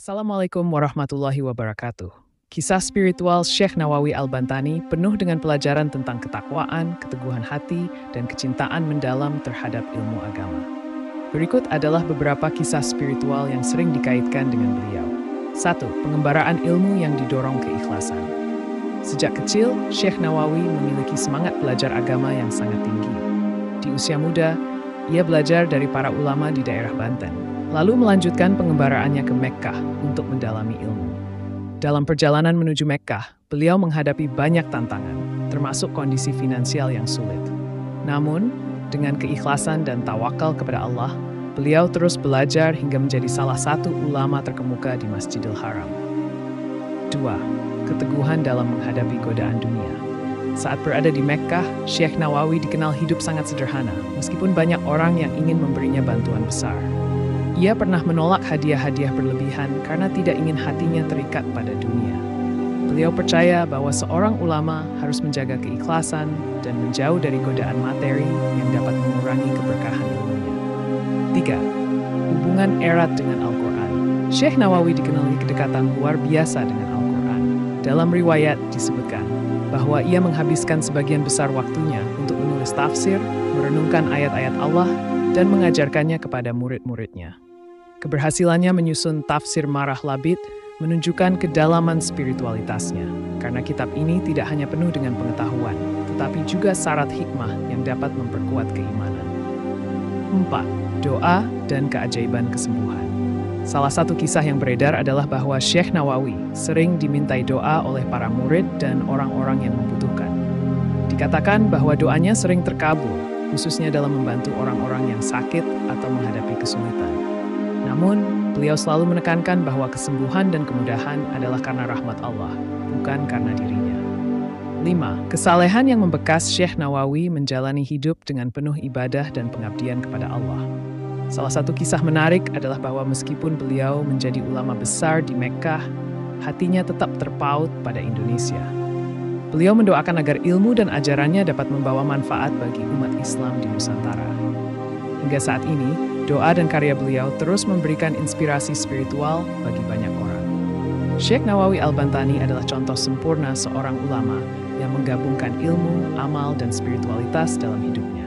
Assalamualaikum warahmatullahi wabarakatuh. Kisah spiritual Syekh Nawawi Al-Bantani penuh dengan pelajaran tentang ketakwaan, keteguhan hati, dan kecintaan mendalam terhadap ilmu agama. Berikut adalah beberapa kisah spiritual yang sering dikaitkan dengan beliau. 1. Pengembaraan ilmu yang didorong keikhlasan. Sejak kecil, Syekh Nawawi memiliki semangat belajar agama yang sangat tinggi. Di usia muda, ia belajar dari para ulama di daerah Banten, lalu melanjutkan pengembaraannya ke Mekkah untuk mendalami ilmu. Dalam perjalanan menuju Mekkah, beliau menghadapi banyak tantangan, termasuk kondisi finansial yang sulit. Namun, dengan keikhlasan dan tawakal kepada Allah, beliau terus belajar hingga menjadi salah satu ulama terkemuka di Masjidil Haram. 2. Keteguhan dalam menghadapi godaan dunia. Saat berada di Mekkah, Syekh Nawawi dikenal hidup sangat sederhana, meskipun banyak orang yang ingin memberinya bantuan besar. Ia pernah menolak hadiah-hadiah berlebihan karena tidak ingin hatinya terikat pada dunia. Beliau percaya bahwa seorang ulama harus menjaga keikhlasan dan menjauh dari godaan materi yang dapat mengurangi keberkahan ilmunya. 3. Hubungan erat dengan Al-Quran. Syekh Nawawi dikenali kedekatan luar biasa dengan Al-Quran. Dalam riwayat disebutkan bahwa ia menghabiskan sebagian besar waktunya untuk menulis tafsir, merenungkan ayat-ayat Allah, dan mengajarkannya kepada murid-muridnya. Keberhasilannya menyusun tafsir Marah Labid menunjukkan kedalaman spiritualitasnya, karena kitab ini tidak hanya penuh dengan pengetahuan, tetapi juga syarat hikmah yang dapat memperkuat keimanan. 4. Doa dan keajaiban kesembuhan. Salah satu kisah yang beredar adalah bahwa Syekh Nawawi sering dimintai doa oleh para murid dan orang-orang yang membutuhkan. Dikatakan bahwa doanya sering terkabul, khususnya dalam membantu orang-orang yang sakit atau menghadapi kesulitan. Namun, beliau selalu menekankan bahwa kesembuhan dan kemudahan adalah karena rahmat Allah, bukan karena dirinya. 5. Kesalehan yang membekas. Syekh Nawawi menjalani hidup dengan penuh ibadah dan pengabdian kepada Allah. Salah satu kisah menarik adalah bahwa meskipun beliau menjadi ulama besar di Mekkah, hatinya tetap terpaut pada Indonesia. Beliau mendoakan agar ilmu dan ajarannya dapat membawa manfaat bagi umat Islam di Nusantara. Hingga saat ini, doa dan karya beliau terus memberikan inspirasi spiritual bagi banyak orang. Syekh Nawawi Al-Bantani adalah contoh sempurna seorang ulama yang menggabungkan ilmu, amal, dan spiritualitas dalam hidupnya.